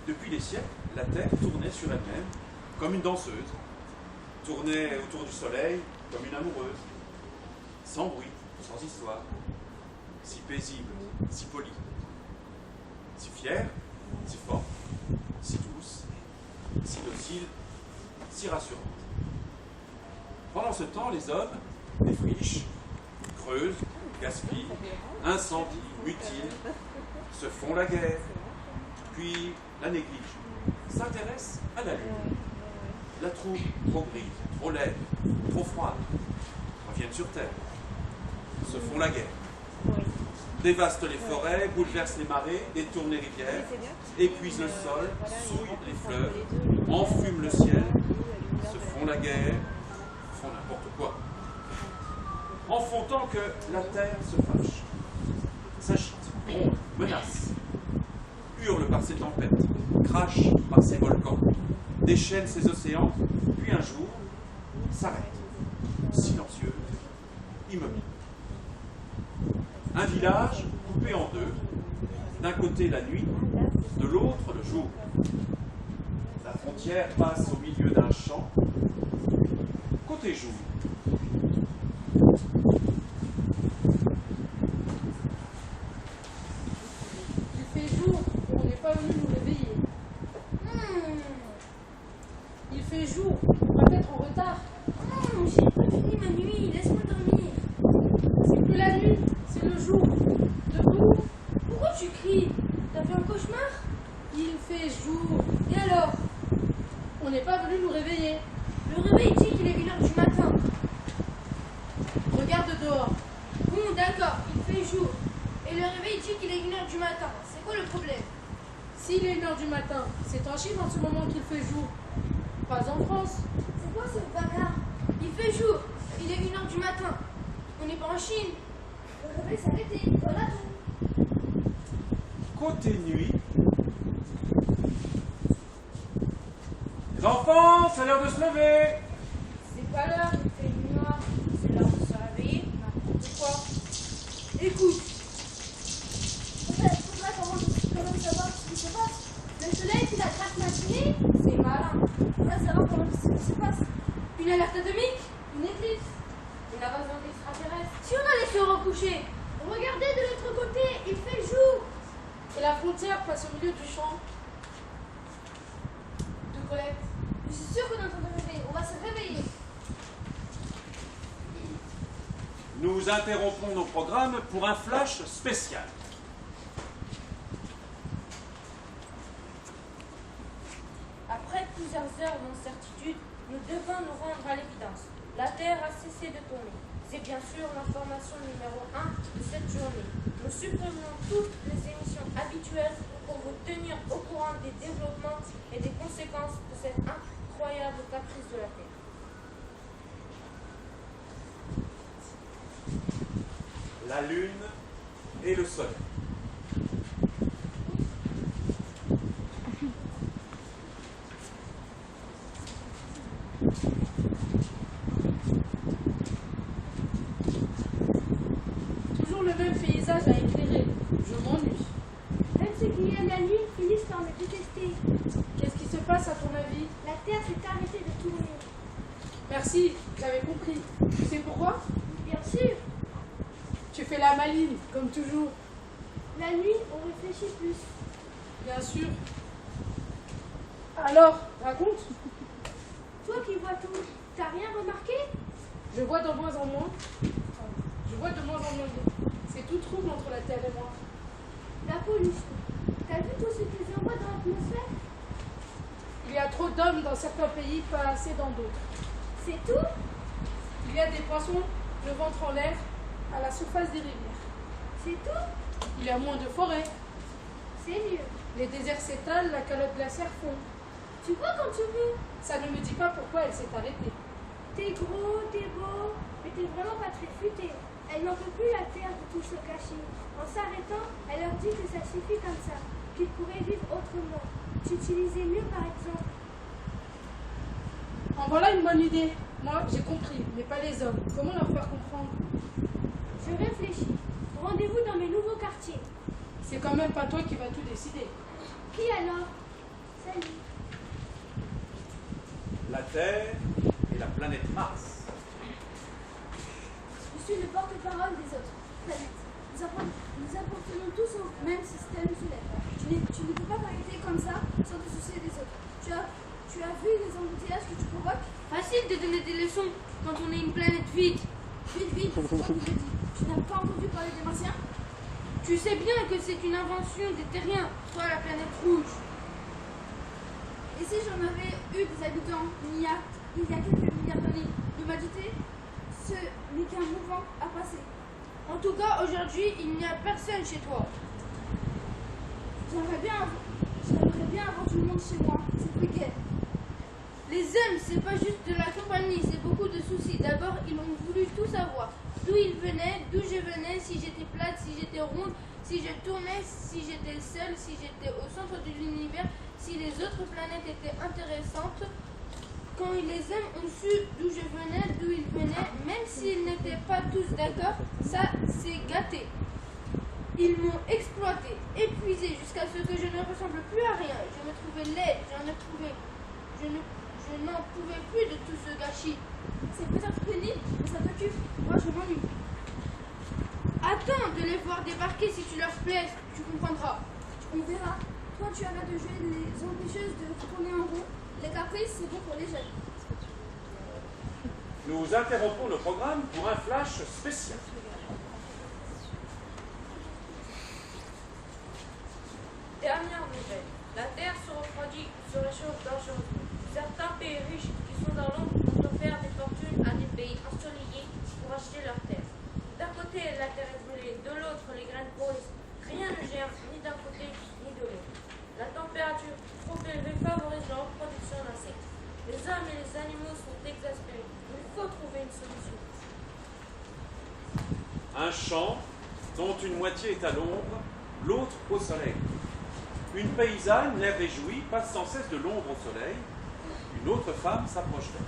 Depuis des siècles, la Terre tournait sur elle-même comme une danseuse, tournait autour du Soleil comme une amoureuse, sans bruit, sans histoire, si paisible, si polie, si fière, si forte, si douce, si docile, si rassurante. Pendant ce temps, les hommes défrichent, creusent, gaspillent, incendient, mutilent, se font la guerre, puis la négligent, s'intéressent à la Lune, la trouvent trop grise, trop laide, trop froide, reviennent sur Terre, se font la guerre, dévastent les forêts, bouleversent les marées, détournent les rivières, épuisent le sol, souillent les fleuves, enfument le ciel, se font la guerre, font n'importe quoi. En font tant que la terre se fâche, s'agite, gronde, menace, hurle par ses tempêtes, crache par ses volcans, déchaîne ses océans, puis un jour s'arrête, silencieuse, immobile. Un village coupé en deux, d'un côté la nuit, de l'autre le jour. La frontière passe au milieu d'un champ, côté jour. Il fait jour et on n'est pas venu nous réveiller. Il fait jour, on va être en retard. J'ai pas fini ma nuit, laisse-moi dormir. C'est plus la nuit, c'est le jour. Debout, Pourquoi tu cries? T'as fait un cauchemar? il fait jour. Et alors? On n'est pas venu nous réveiller. Le réveil dit qu'il est 1h du matin. Regarde dehors. Bon, d'accord, il fait jour. Et le réveil dit qu'il est 1h du matin. C'est quoi le problème? S'il est 1h du matin, c'est en Chine en ce moment qu'il fait jour. Pas en France. C'est quoi ce bagarre? Il fait jour. Il est 1h du matin. On n'est pas en Chine. Le réveil s'est arrêté. Voilà tout. Côté nuit. Les enfants, c'est l'heure de se lever. C'est pas l'heure, il fait noir. C'est l'heure de se réveiller. N'importe quoi. Écoute. Faudrait quand même savoir ce qui se passe. Le soleil qui la grasse matinée, c'est malin. Faudrait savoir comment ce qui se passe. Une alerte atomique, une éclipse, une invasion d'extraterrestres. Si on allait se recoucher, regardez de l'autre côté, il fait jour. Et la frontière passe au milieu du champ. De Colette. Je suis sûre qu'on est en train de rêver. On va se réveiller. Nous interrompons nos programmes pour un flash spécial. Après plusieurs heures d'incertitude, nous devons nous rendre à l'évidence. La Terre a cessé de tourner. C'est bien sûr l'information numéro 1 de cette journée. Nous supprimons toutes les émissions habituelles pour vous tenir au courant des développements et des conséquences de cette incroyable caprice de la Terre. La Lune et le Soleil. Toujours le même paysage à éclairer. Je m'ennuie. Même ceux qui aiment la nuit finissent par me détester. Qu'est-ce qui se passe à ton avis? La Terre s'est arrêtée de tourner. Merci, j'avais compris. Tu sais pourquoi? Bien sûr, Tu fais la maline, comme toujours. la nuit, on réfléchit plus. Bien sûr. Alors, raconte. Toi qui vois tout, t'as rien remarqué? Je vois de moins en moins. Je vois de moins en moins. C'est tout trouble entre la Terre et moi. La pollution. T'as vu tout ce qu'ils envoient dans l'atmosphère? Il y a trop d'hommes dans certains pays, pas assez dans d'autres. C'est tout? Il y a des poissons, le ventre en l'air, à la surface des rivières. C'est tout? Il y a moins de forêts. C'est mieux. Les déserts s'étalent, la calotte glaciaire fond. Tu vois quand tu veux? Ça ne me dit pas pourquoi elle s'est arrêtée. T'es gros, t'es beau, mais t'es vraiment pas très futé. Elle n'en peut plus la Terre de tout se cacher. En s'arrêtant, elle leur dit que ça suffit comme ça, qu'ils pourraient vivre autrement. S'utiliser mieux par exemple. En voilà une bonne idée. Moi, j'ai compris, mais pas les hommes. Comment leur faire comprendre? Je réfléchis. Rendez-vous dans mes nouveaux quartiers. C'est quand même pas toi qui vas tout décider. Qui alors? Terre et la planète Mars. Je suis le porte-parole des autres planètes. Nous appartenons tous au même système solaire. Tu ne peux pas t'arrêter comme ça sans te soucier des autres. Tu as vu les embouteillages que tu provoques? Facile de donner des leçons quand on est une planète vide. Vite, c'est toi qui le dis. Tu n'as pas entendu parler des Martiens? Tu sais bien que c'est une invention des terriens, toi la planète rouge. Et si j'en avais eu des habitants il y a quelques milliards d'années, l'humanité, ce n'est qu'un mouvement à passer. En tout cas, aujourd'hui, il n'y a personne chez toi. J'aimerais bien avoir du monde chez moi, c'est plus gai. Les hommes, c'est pas juste de la compagnie, c'est beaucoup de soucis. D'abord, ils ont voulu tout savoir. D'où ils venaient, d'où je venais, si j'étais plate, si j'étais ronde, si je tournais, si j'étais seule, si j'étais au centre de l'univers, si les autres planètes étaient intéressantes. Quand les hommes ont su d'où je venais, d'où ils venaient, même s'ils n'étaient pas tous d'accord, ça c'est gâté. Ils m'ont exploité, épuisé, jusqu'à ce que je ne ressemble plus à rien. Je me trouvais laide, je n'en pouvais plus de tout ce gâchis. C'est peut-être pénible, mais ça t'occupe. Moi, je m'ennuie. Attends de les voir débarquer si tu leur plais, tu comprendras. On verra. Toi, tu arrêtes de jouer les empêcheuses de tourner en rond. Les caprices, c'est bon pour les jeunes. Nous interrompons le programme pour un flash spécial. Dernière nouvelle. La Terre se refroidit, se réchauffe dangereusement. Certains pays riches qui sont dans l'ombre ont offert des fortunes à des pays ensoleillés pour acheter leurs terres. D'un côté, la terre est brûlée, de l'autre, les graines pourrissent. Rien ne germe, ni d'un côté, ni de l'autre. La température trop élevée favorise la reproduction d'insectes. Les hommes et les animaux sont exaspérés. Il faut trouver une solution. Un champ dont une moitié est à l'ombre, l'autre au soleil. Une paysanne, l'air réjoui, passe sans cesse de l'ombre au soleil. Une autre femme s'approche d'elle.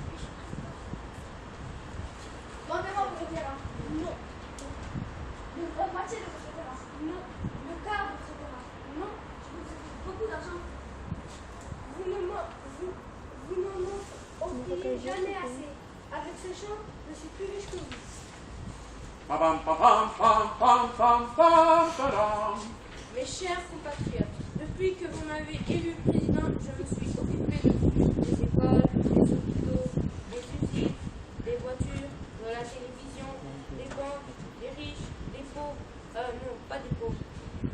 Vendez-moi votre terrain. Non. La moitié de votre terrain. Non. Le quart de votre terrain. Non. Je vous offre beaucoup d'argent. Vous n'en offrirez jamais assez. Avec ce champ, je suis plus riche que vous. Pam, pam, pam, pam, pam, pam, pam, pam. Mes chers compatriotes, depuis que vous m'avez élu président, je me suis occupé de tout. Des écoles, des hôpitaux, des usines, des voitures, de la télévision, des banques, des riches, des pauvres. Non, pas des pauvres.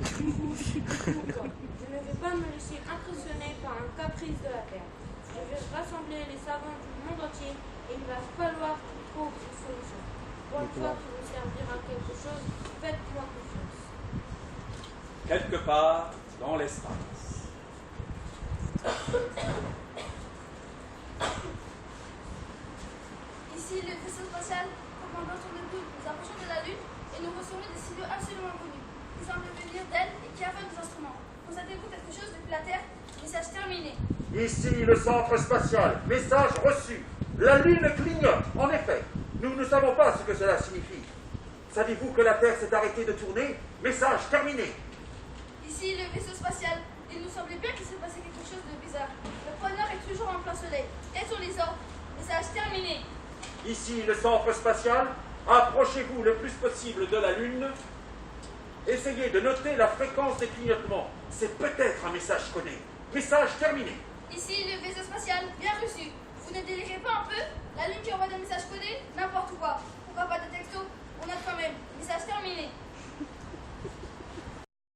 Du coup, je ne vais pas me laisser impressionner par un caprice de la Terre. Je vais rassembler les savants du monde entier et il va falloir trouver une solution. Pour une fois qui vous servira à quelque chose, faites-moi confiance. Quelque part dans l'espace. Ici, le vaisseau spatial, commandant son épouse, nous approchons de la Lune et nous recevons des signaux absolument inconnus, qui semblent venir d'elle et qui aveuglent nos instruments. Constatez-vous quelque chose depuis la Terre? Message terminé. Ici, le centre spatial. Message reçu. La Lune clignote. En effet, nous ne savons pas ce que cela signifie. Savez-vous que la Terre s'est arrêtée de tourner? Message terminé. Ici, le vaisseau spatial. Il nous semblait bien qu'il se passait quelque chose de bizarre. Le pôle Nord est toujours en plein soleil. Quels sont les ordres? Message terminé. Ici, le centre spatial. Approchez-vous le plus possible de la Lune. Essayez de noter la fréquence des clignotements. C'est peut-être un message codé. Message terminé. Ici, le vaisseau spatial. Bien reçu. Vous ne délirez pas un peu? La Lune qui envoie de